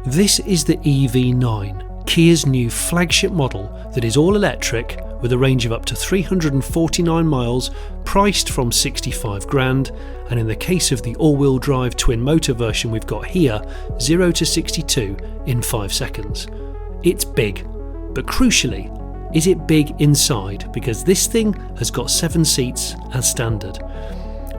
This is the EV9, Kia's new flagship model that is all electric with a range of up to 349 miles, priced from 65 grand, and in the case of the all-wheel drive twin motor version we've got here, 0 to 62 in 5 seconds. It's big, but crucially, is it big inside? Because this thing has got 7 seats as standard.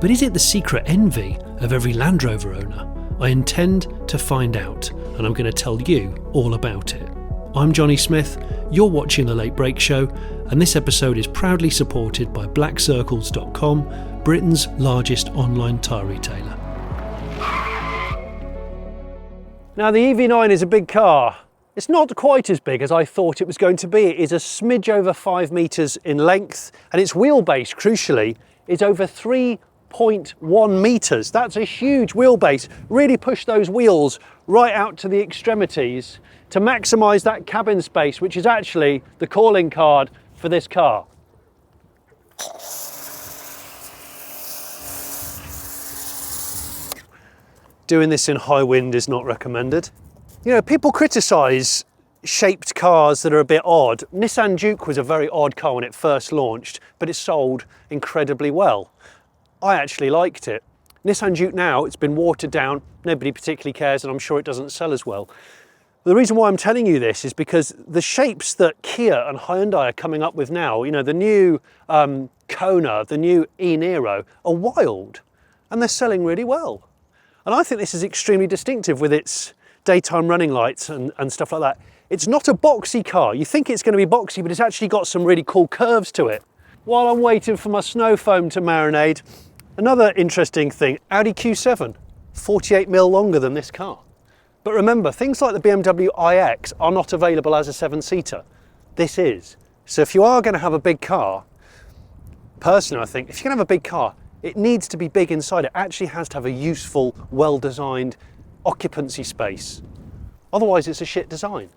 But is it the secret envy of every Land Rover owner? I intend to find out, and I'm going to tell you all about it. I'm Jonny Smith, you're watching The Late Break Show, and this episode is proudly supported by blackcircles.com, Britain's largest online tyre retailer. Now, the EV9 is a big car. It's not quite as big as I thought it was going to be. It is a smidge over 5 metres in length, and its wheelbase, crucially, is over 3.1 metres. That's a huge wheelbase. Really push those wheels right out to the extremities to maximise that cabin space, which is actually the calling card for this car. Doing this in high wind is not recommended. You know, people criticise shaped cars that are a bit odd. Nissan Juke was a very odd car when it first launched, but it sold incredibly well. I actually liked it. Nissan Juke now, it's been watered down, nobody particularly cares, and I'm sure it doesn't sell as well. The reason why I'm telling you this is because the shapes that Kia and Hyundai are coming up with now, you know, the new Kona, the new e-Niro, are wild, and they're selling really well. And I think this is extremely distinctive with its daytime running lights and stuff like that. It's not a boxy car. You think it's going to be boxy, but it's actually got some really cool curves to it. While I'm waiting for my snow foam to marinate, another interesting thing, Audi Q7, 48mm longer than this car. But remember, things like the BMW iX are not available as a 7-seater. This is. So if you are going to have a big car, personally I think, if you're going to have a big car, it needs to be big inside. It actually has to have a useful, well-designed occupancy space. Otherwise it's a shit design.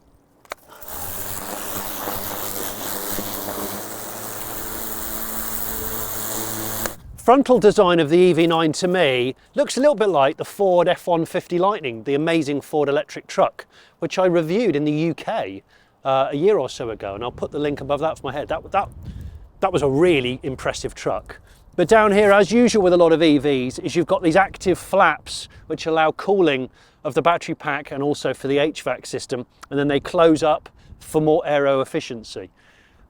Frontal design of the EV9 to me looks a little bit like the Ford F-150 Lightning, the amazing Ford electric truck, which I reviewed in the UK a year or so ago, and I'll put the link above that for my head. That was a really impressive truck. But down here, as usual with a lot of EVs, is you've got these active flaps which allow cooling of the battery pack and also for the HVAC system, and then they close up for more aero efficiency.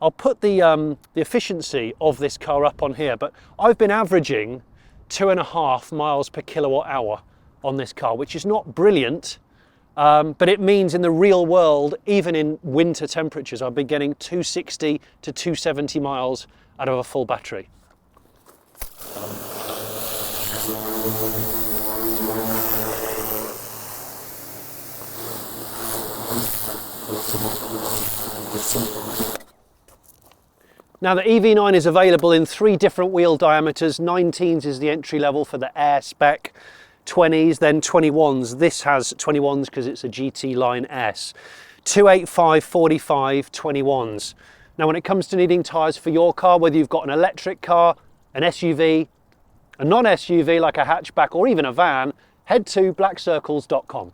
I'll put the efficiency of this car up on here, but I've been averaging 2.5 miles per kilowatt hour on this car, which is not brilliant, but it means in the real world, even in winter temperatures, I've been getting 260 to 270 miles out of a full battery. Now the EV9 is available in 3 different wheel diameters. 19s is the entry level for the Air spec, 20s, then 21s. This has 21s because it's a GT Line S. 285, 45, 21s. Now when it comes to needing tyres for your car, whether you've got an electric car, an SUV, a non-SUV like a hatchback or even a van, head to blackcircles.com.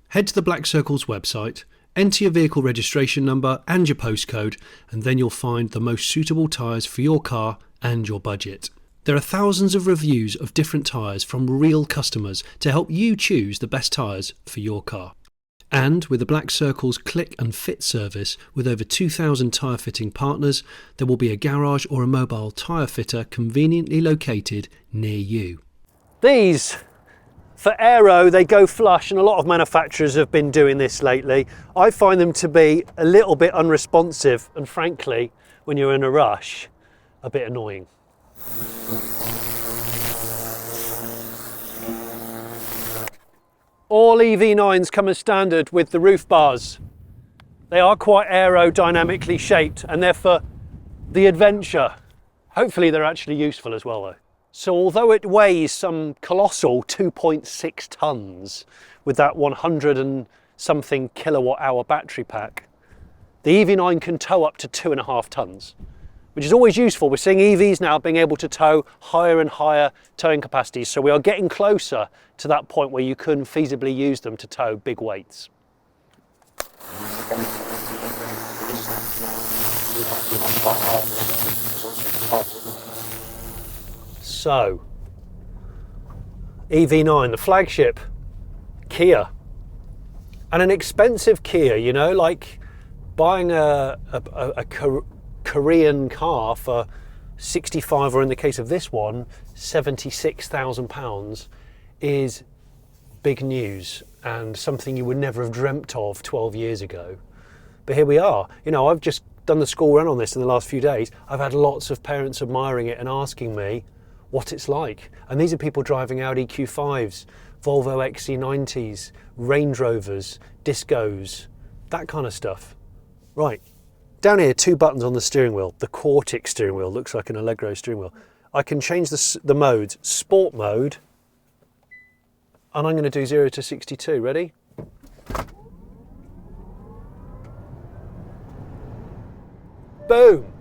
Head to the Black Circles website, enter your vehicle registration number and your postcode, and then you'll find the most suitable tyres for your car and your budget. There are thousands of reviews of different tyres from real customers to help you choose the best tyres for your car. And with the Black Circles Click and Fit service, with over 2,000 tyre fitting partners, there will be a garage or a mobile tyre fitter conveniently located near you. These, for aero, they go flush, and a lot of manufacturers have been doing this lately. I find them to be a little bit unresponsive, and frankly, when you're in a rush, a bit annoying. All EV9s come as standard with the roof bars. They are quite aerodynamically shaped, and they're for the adventure. Hopefully they're actually useful as well though. So although it weighs some colossal 2.6 tons with that 100 and something kilowatt hour battery pack, the EV9 can tow up to 2.5 tons, which is always useful. We're seeing EVs now being able to tow higher and higher towing capacities, so we are getting closer to that point where you can feasibly use them to tow big weights. So, EV9, the flagship, Kia. And an expensive Kia, you know, like buying a Korean car for 65, or in the case of this one, £76,000 is big news and something you would never have dreamt of 12 years ago. But here we are. You know, I've just done the school run on this in the last few days. I've had lots of parents admiring it and asking me what it's like. And these are people driving Audi Q5s, Volvo XC90s, Range Rovers, Discos, that kind of stuff. Right, down here, 2 buttons on the steering wheel. The Quartic steering wheel looks like an Allegro steering wheel. I can change the modes. Sport mode, and I'm going to do 0 to 62. Ready? Boom!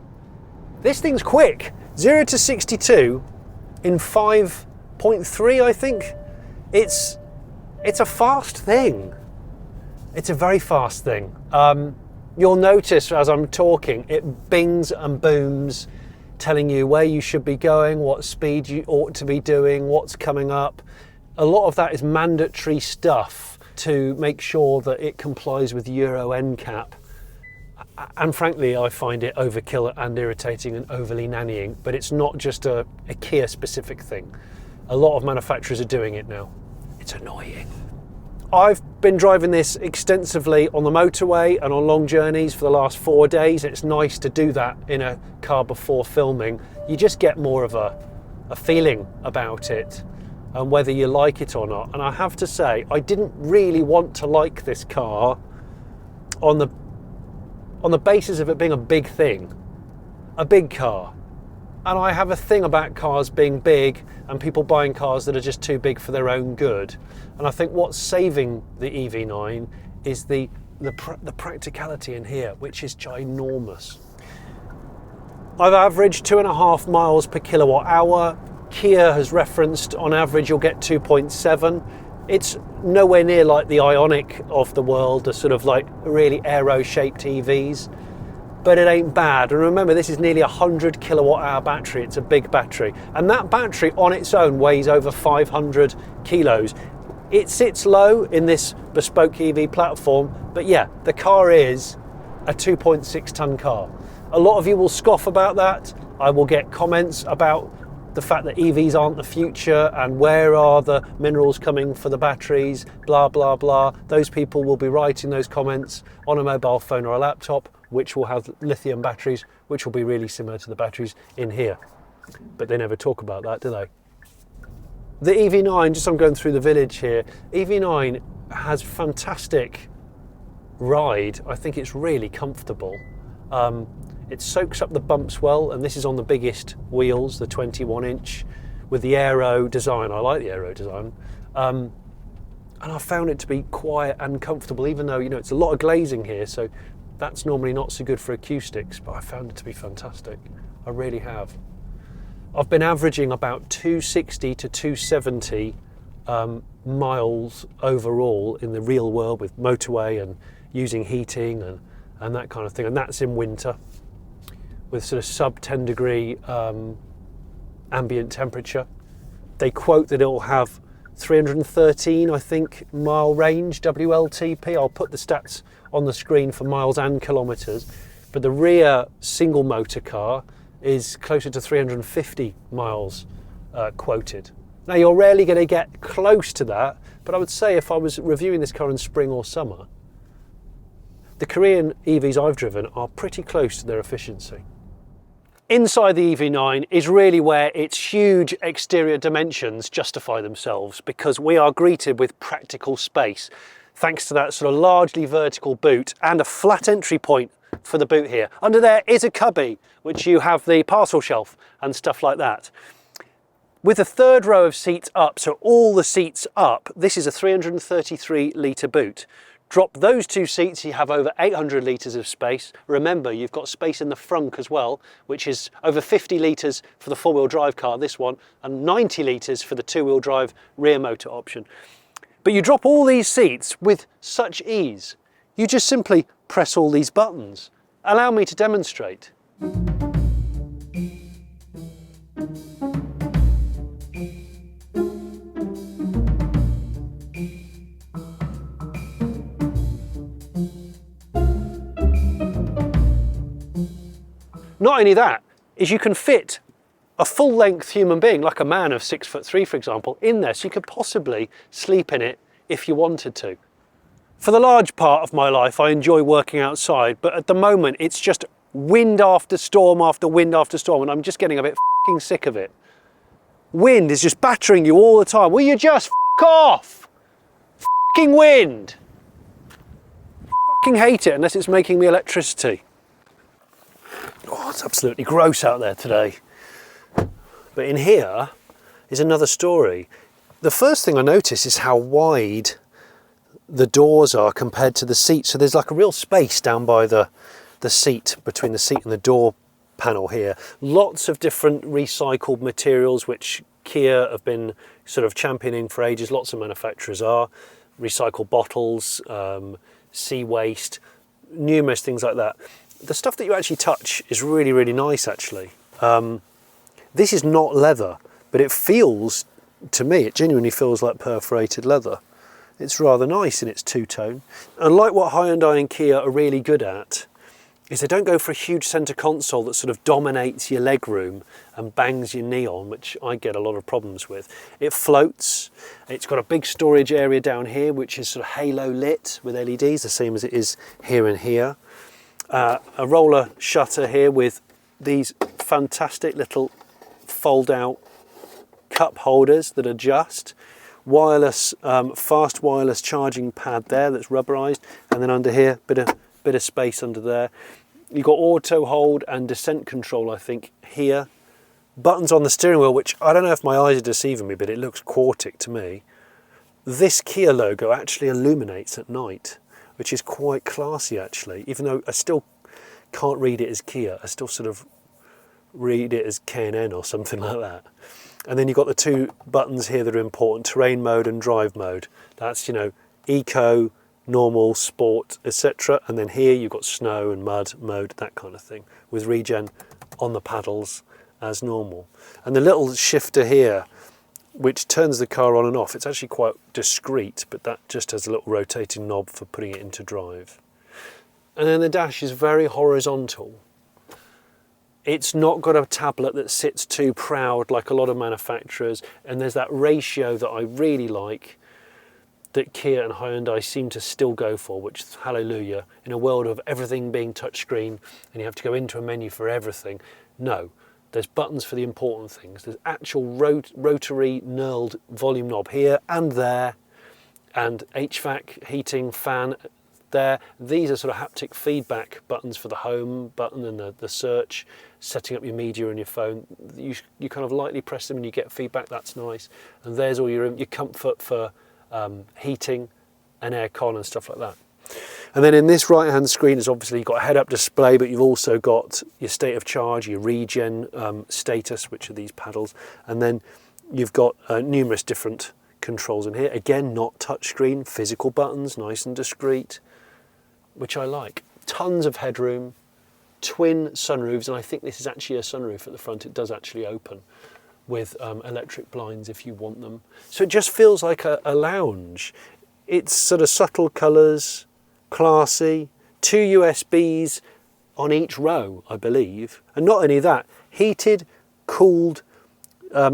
This thing's quick. 0 to 62 in 5.3, I think. It's a fast thing. It's a very fast thing. You'll notice as I'm talking, it bings and booms, telling you where you should be going, what speed you ought to be doing, what's coming up. A lot of that is mandatory stuff to make sure that it complies with Euro NCAP. And frankly, I find it overkill and irritating and overly nannying, but it's not just a Kia specific thing. A lot of manufacturers are doing it now. It's annoying. I've been driving this extensively on the motorway and on long journeys for the last 4 days. It's nice to do that in a car before filming. You just get more of a feeling about it and whether you like it or not. And I have to say, I didn't really want to like this car on the basis of it being a big thing, a big car. And I have a thing about cars being big and people buying cars that are just too big for their own good. And I think what's saving the EV9 is the practicality in here, which is ginormous. I've averaged 2.5 miles per kilowatt hour. Kia has referenced on average you'll get 2.7. It's nowhere near like the Ioniq of the world, the sort of like really aero-shaped EVs. But it ain't bad. And remember, this is nearly 100 kilowatt hour battery. It's a big battery. And that battery on its own weighs over 500 kilos. It sits low in this bespoke EV platform, but yeah, the car is a 2.6 ton car. A lot of you will scoff about that. I will get comments about the fact that EVs aren't the future and where are the minerals coming for the batteries, blah, blah, blah. Those people will be writing those comments on a mobile phone or a laptop, which will have lithium batteries, which will be really similar to the batteries in here. But they never talk about that, do they? The EV9, just I'm going through the village here, EV9 has fantastic ride. I think it's really comfortable. It soaks up the bumps well, and this is on the biggest wheels, the 21-inch, with the aero design. I like the aero design. And I found it to be quiet and comfortable, even though, you know, it's a lot of glazing here, so that's normally not so good for acoustics, but I found it to be fantastic. I really have. I've been averaging about 260 to 270 miles overall in the real world with motorway and using heating and that kind of thing, and that's in winter with sort of sub 10 degree ambient temperature. They quote that it will have 313, I think, mile range, WLTP. I'll put the stats on the screen for miles and kilometres, but the rear single motor car is closer to 350 miles quoted. Now, you're rarely going to get close to that, but I would say if I was reviewing this car in spring or summer, the Korean EVs I've driven are pretty close to their efficiency. Inside the EV9 is really where its huge exterior dimensions justify themselves, because we are greeted with practical space thanks to that sort of largely vertical boot and a flat entry point for the boot here. Under there is a cubby, which you have the parcel shelf and stuff like that. With a third row of seats up, so all the seats up, this is a 333 litre boot. Drop those 2 seats, you have over 800 litres of space. Remember, you've got space in the frunk as well, which is over 50 litres for the 4-wheel drive car, this one, and 90 litres for the 2-wheel drive rear motor option. But you drop all these seats with such ease. You just simply press all these buttons. Allow me to demonstrate. Not only that, is you can fit a full-length human being, like a man of 6'3", for example, in there, so you could possibly sleep in it if you wanted to. For the large part of my life, I enjoy working outside, but at the moment, it's just wind after storm after wind after storm, and I'm just getting a bit fucking sick of it. Wind is just battering you all the time. Will you just fuck off? Fucking wind. Fucking hate it unless it's making me electricity. Oh, it's absolutely gross out there today. But in here is another story. The first thing I notice is how wide the doors are compared to the seat. So there's like a real space down by the seat, between the seat and the door panel here. Lots of different recycled materials which Kia have been sort of championing for ages. Lots of manufacturers are. Recycled bottles, sea waste, numerous things like that. The stuff that you actually touch is really, really nice actually. This is not leather, but it feels, to me, it genuinely feels like perforated leather. It's rather nice in its two-tone. And like what Hyundai and Kia are really good at, is they don't go for a huge centre console that sort of dominates your legroom and bangs your knee on, which I get a lot of problems with. It floats. It's got a big storage area down here, which is sort of halo lit with LEDs, the same as it is here and here. A roller shutter here with these fantastic little fold-out cup holders that adjust. Wireless, fast wireless charging pad there that's rubberized, and then under here, bit of space under there. You've got auto hold and descent control, I think, here. Buttons on the steering wheel, which I don't know if my eyes are deceiving me, but it looks quartic to me. This Kia logo actually illuminates at night, which is quite classy actually, even though I still can't read it as Kia. I still sort of read it as K&N or something like that. And then you've got the two buttons here that are important, terrain mode and drive mode. That's, you know, eco, normal, sport, etc. And then here you've got snow and mud mode, that kind of thing, with regen on the paddles as normal. And the little shifter here, which turns the car on and off, it's actually quite discreet, but that just has a little rotating knob for putting it into drive. And then the dash is very horizontal. It's not got a tablet that sits too proud like a lot of manufacturers, and there's that ratio that I really like that Kia and Hyundai seem to still go for, which is hallelujah, in a world of everything being touchscreen and you have to go into a menu for everything. No, there's buttons for the important things. There's actual rotary knurled volume knob here and there, and HVAC, heating, fan there. These are sort of haptic feedback buttons for the home button and the search, setting up your media on your phone. You kind of lightly press them and you get feedback, that's nice. And there's all your comfort for heating and aircon and stuff like that. And then in this right hand screen is obviously you've got a head-up display, but you've also got your state of charge, your regen status, which are these paddles, and then you've got numerous different controls in here. Again, not touchscreen, physical buttons, nice and discreet, which I like. Tons of headroom, twin sunroofs, and I think this is actually a sunroof at the front. It does actually open with electric blinds if you want them. So it just feels like a lounge. It's sort of subtle colours, classy, 2 USBs on each row, I believe. And not only that, heated, cooled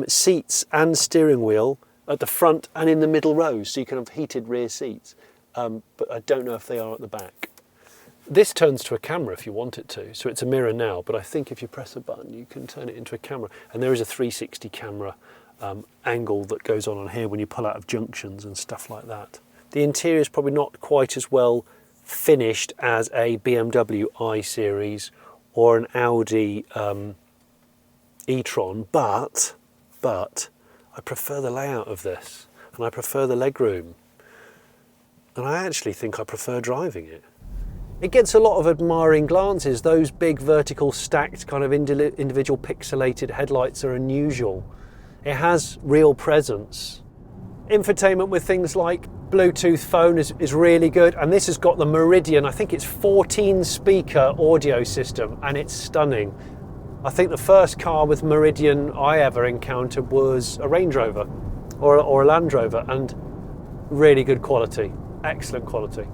seats and steering wheel at the front and in the middle rows, so you can have heated rear seats. But I don't know if they are at the back. This turns to a camera if you want it to, so it's a mirror now, but I think if you press a button you can turn it into a camera. And there is a 360 camera angle that goes on here when you pull out of junctions and stuff like that. The interior is probably not quite as well finished as a BMW i-Series or an Audi e-tron, but I prefer the layout of this, and I prefer the legroom, and I actually think I prefer driving it. It gets a lot of admiring glances. Those big vertical stacked kind of individual pixelated headlights are unusual. It has real presence. Infotainment with things like Bluetooth phone is really good, and this has got the Meridian, I think it's 14 speaker audio system, and it's stunning. I think the first car with Meridian I ever encountered was a Range Rover or a Land Rover, and really good quality, excellent quality.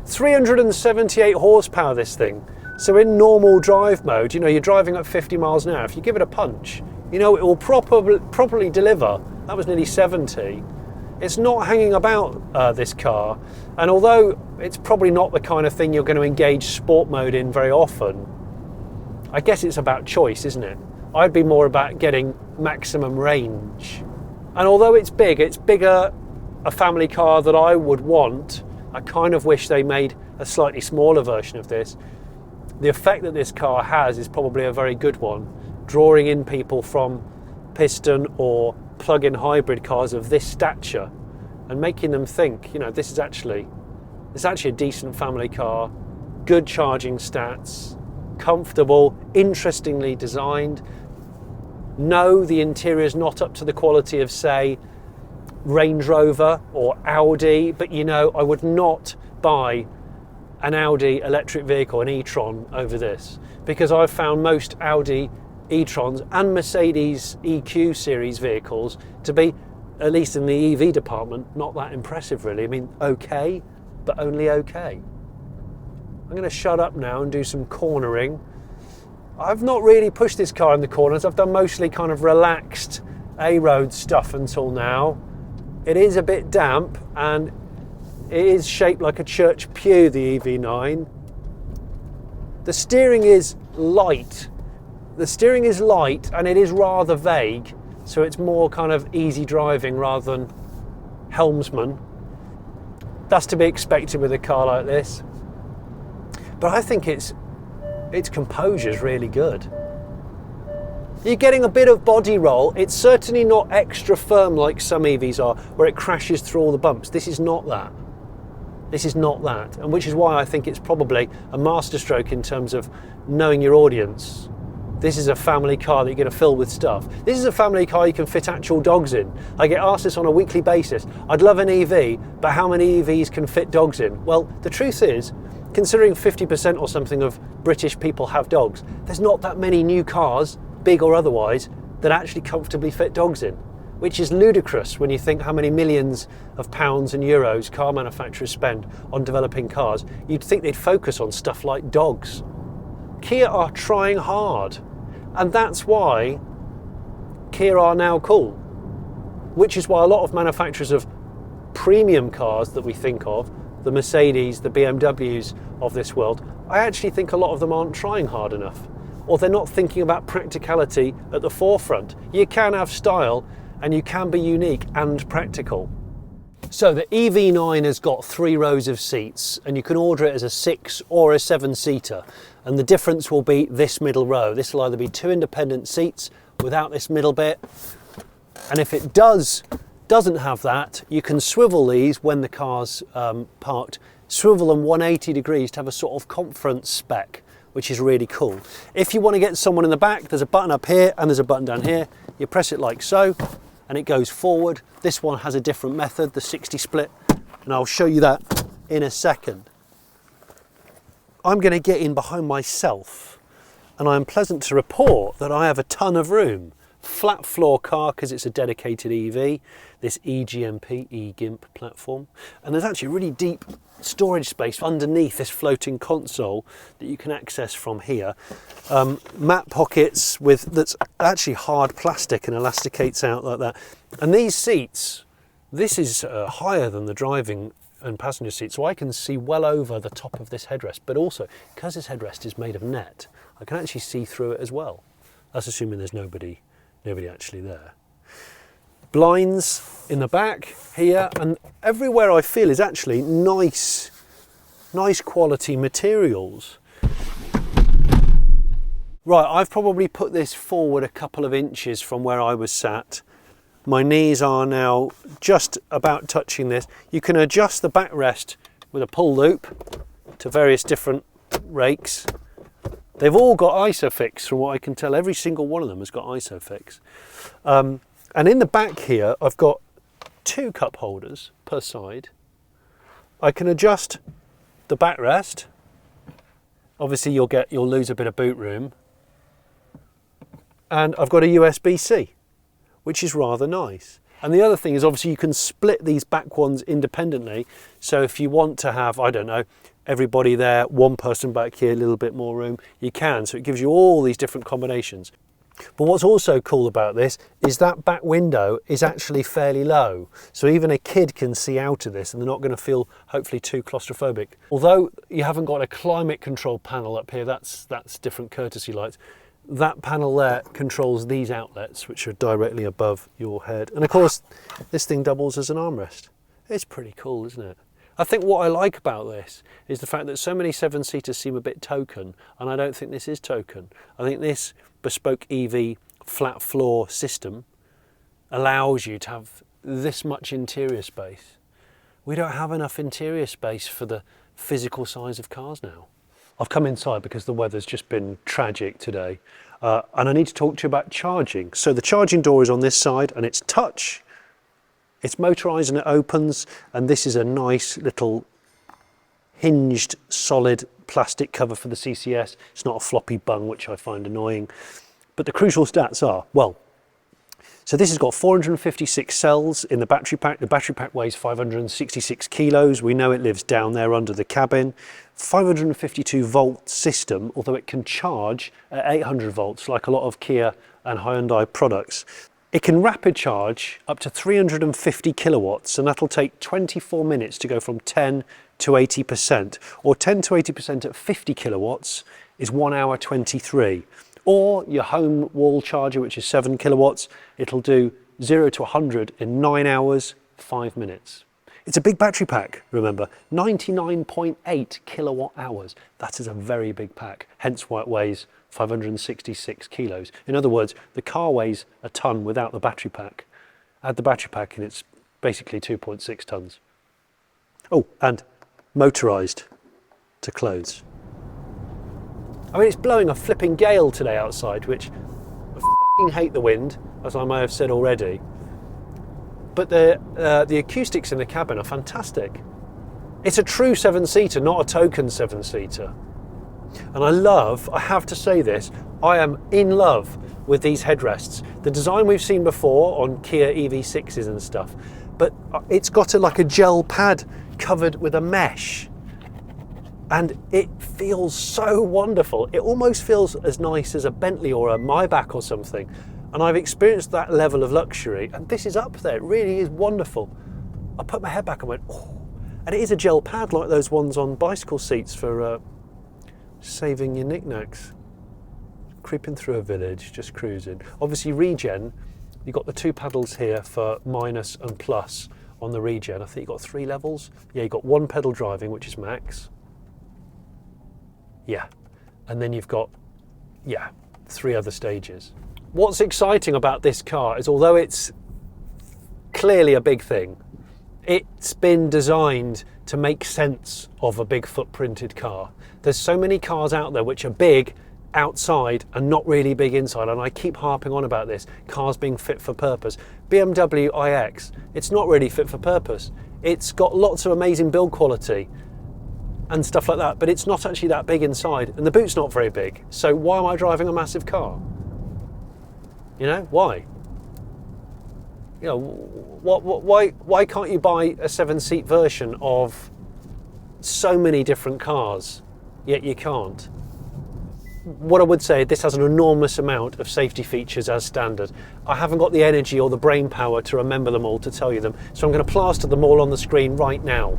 378 horsepower this thing. So in normal drive mode, you know, you're driving at 50 miles an hour. If you give it a punch, you know, it will properly deliver. That was nearly 70. It's not hanging about this car. And although it's probably not the kind of thing you're going to engage sport mode in very often, I guess it's about choice, isn't it? I'd be more about getting maximum range. And although it's big, it's bigger a family car that I would want. I kind of wish they made a slightly smaller version of this. The effect that this car has is probably a very good one, drawing in people from piston or plug-in hybrid cars of this stature and making them think, you know, this is actually a decent family car, good charging stats, comfortable, interestingly designed. No, the interior is not up to the quality of, say, Range Rover or Audi, but you know, I would not buy an Audi electric vehicle, an e-tron, over this, because I've found most Audi e-trons and Mercedes EQ series vehicles to be, at least in the EV department, not that impressive really. I mean, okay, but only okay. I'm going to shut up now and do some cornering. I've not really pushed this car in the corners. I've done mostly kind of relaxed A-road stuff until now. It is a bit damp and it is shaped like a church pew, the EV9. The steering is light. The steering is light and it is rather vague, so it's more kind of easy driving rather than helmsman. That's to be expected with a car like this. But I think its composure is really good. You're getting a bit of body roll. It's certainly not extra firm like some EVs are, where it crashes through all the bumps. This is not that. This is not that, and which is why I think it's probably a masterstroke in terms of knowing your audience. This is a family car that you're going to fill with stuff. This is a family car you can fit actual dogs in. I get asked this on a weekly basis. I'd love an EV, but how many EVs can fit dogs in? Well, the truth is, considering 50% or something of British people have dogs, there's not that many new cars, big or otherwise, that actually comfortably fit dogs in, which is ludicrous when you think how many millions of pounds and euros car manufacturers spend on developing cars. You'd think they'd focus on stuff like dogs. Kia are trying hard, and that's why Kia are now cool, which is why a lot of manufacturers of premium cars that we think of, the Mercedes, the BMWs of this world, I actually think a lot of them aren't trying hard enough, or they're not thinking about practicality at the forefront. You can have style and you can be unique and practical. So the EV9 has got 3 rows of seats, and you can order it as a 6 or a 7-seater, and the difference will be this middle row. This will either be 2 independent seats without this middle bit, and if it doesn't have that, you can swivel these when the car's parked, swivel them 180 degrees to have a sort of conference spec, which is really cool. If you want to get someone in the back, there's a button up here and there's a button down here. You press it like so and it goes forward. This one has a different method, the 60 split, and I'll show you that in a second. I'm going to get in behind myself, and I am pleasant to report that I have a ton of room. Flat floor car because it's a dedicated EV, this eGMP platform, and there's actually really deep storage space underneath this floating console that you can access from here. Mat pockets that's actually hard plastic and elasticates out like that. And these seats, this is higher than the driving and passenger seat, so I can see well over the top of this headrest, but also because this headrest is made of net, I can actually see through it as well. That's assuming there's nobody actually there. Blinds in the back here, and everywhere I feel is actually nice quality materials. Right, I've probably put this forward a couple of inches from where I was sat. My knees are now just about touching this. You can adjust the backrest with a pull loop to various different rakes. They've all got ISOFIX from what I can tell. Every single one of them has got ISOFIX. And in the back here, I've got 2 cup holders per side. I can adjust the backrest. Obviously you'll lose a bit of boot room. And I've got a USB-C, which is rather nice. And the other thing is obviously you can split these back ones independently. So if you want to have, I don't know, everybody there, one person back here, a little bit more room, you can. So it gives you all these different combinations. But what's also cool about this is that back window is actually fairly low. So even a kid can see out of this and they're not going to feel hopefully too claustrophobic. Although you haven't got a climate control panel up here, that's different courtesy lights. That panel there controls these outlets, which are directly above your head. And of course, this thing doubles as an armrest. It's pretty cool, isn't it? I think what I like about this is the fact that so many seven-seaters seem a bit token, and I don't think this is token. I think this bespoke EV flat floor system allows you to have this much interior space. We don't have enough interior space for the physical size of cars now. I've come inside because the weather's just been tragic today, and I need to talk to you about charging. So the charging door is on this side and it's touch. It's motorised and it opens, and this is a nice little hinged solid plastic cover for the CCS. It's not a floppy bung, which I find annoying. But the crucial stats are, well, so this has got 456 cells in the battery pack. The battery pack weighs 566 kilos. We know it lives down there under the cabin. 552 volt system, although it can charge at 800 volts like a lot of Kia and Hyundai products. It can rapid charge up to 350 kilowatts, and that'll take 24 minutes to go from 10 to 80%, or 10 to 80% at 50 kilowatts is 1 hour 23. Or your home wall charger, which is 7 kilowatts, it'll do 0 to 100 in 9 hours, 5 minutes. It's a big battery pack, remember, 99.8 kilowatt hours. That is a very big pack, hence why it weighs 566 kilos. In other words, the car weighs a ton without the battery pack. Add the battery pack and it's basically 2.6 tons. Oh, and motorised to clothes. I mean, it's blowing a flipping gale today outside, which I fucking hate the wind, as I may have said already. But the acoustics in the cabin are fantastic. It's a true seven-seater, not a token seven-seater. And I have to say this, I am in love with these headrests. The design we've seen before on Kia EV6s and stuff, but it's got like a gel pad covered with a mesh. And it feels so wonderful. It almost feels as nice as a Bentley or a Maybach or something. And I've experienced that level of luxury, and this is up there. It really is wonderful. I put my head back and went, oh. And it is a gel pad like those ones on bicycle seats for saving your knickknacks. Creeping through a village, just cruising. Obviously regen, you've got the two paddles here for minus and plus on the regen. I think you've got 3 levels. Yeah, you've got 1 pedal driving, which is max. Yeah, and then you've got, 3 other stages. What's exciting about this car is, although it's clearly a big thing, it's been designed to make sense of a big footprinted car. There's so many cars out there which are big outside and not really big inside, and I keep harping on about this, cars being fit for purpose. BMW iX, it's not really fit for purpose. It's got lots of amazing build quality and stuff like that, but it's not actually that big inside, and the boot's not very big. So why am I driving a massive car? You know, why? You know, why can't you buy a 7-seat version of so many different cars, yet you can't? What I would say, this has an enormous amount of safety features as standard. I haven't got the energy or the brain power to remember them all, to tell you them, so I'm going to plaster them all on the screen right now.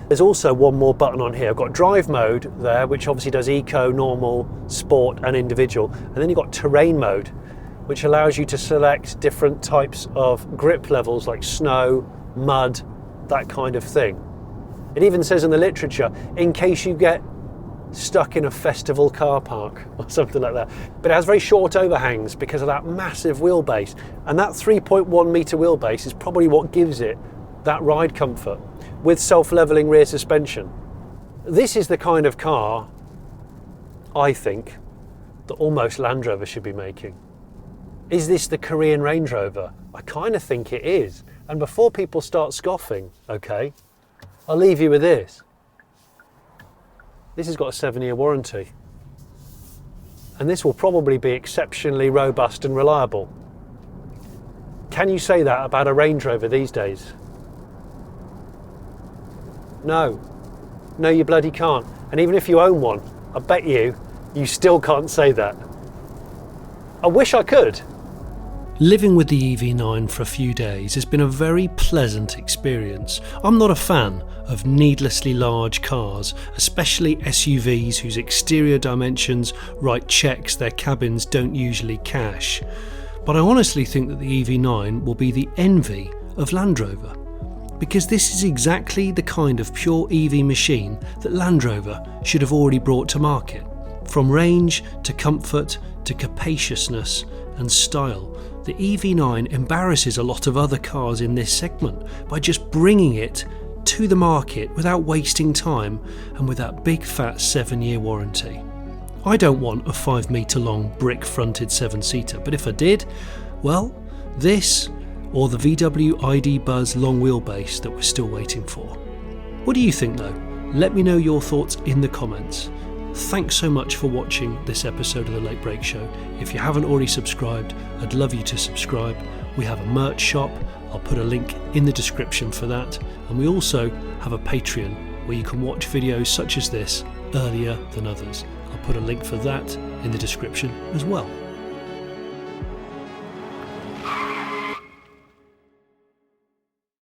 There's also one more button on here. I've got drive mode there, which obviously does eco, normal, sport and individual. And then you've got terrain mode, which allows you to select different types of grip levels like snow, mud, that kind of thing. It even says in the literature, in case you get stuck in a festival car park or something like that. But it has very short overhangs because of that massive wheelbase. And that 3.1 metre wheelbase is probably what gives it that ride comfort, with self-leveling rear suspension. This is the kind of car, I think, that almost Land Rover should be making. Is this the Korean Range Rover? I kind of think it is. And before people start scoffing, okay, I'll leave you with this. This has got a 7-year warranty. And this will probably be exceptionally robust and reliable. Can you say that about a Range Rover these days? No. No, you bloody can't. And even if you own one, I bet you still can't say that. I wish I could. Living with the EV9 for a few days has been a very pleasant experience. I'm not a fan of needlessly large cars, especially SUVs whose exterior dimensions write checks their cabins don't usually cash. But I honestly think that the EV9 will be the envy of Land Rover, because this is exactly the kind of pure EV machine that Land Rover should have already brought to market. From range to comfort to capaciousness and style, the EV9 embarrasses a lot of other cars in this segment by just bringing it to the market without wasting time and with that big fat 7-year warranty. I don't want a 5 metre long brick fronted 7-seater, but if I did, well, this or the VW ID Buzz long wheelbase that we're still waiting for. What do you think though? Let me know your thoughts in the comments. Thanks so much for watching this episode of The Late Break Show. If you haven't already subscribed, I'd love you to subscribe. We have a merch shop. I'll put a link in the description for that. And we also have a Patreon where you can watch videos such as this earlier than others. I'll put a link for that in the description as well.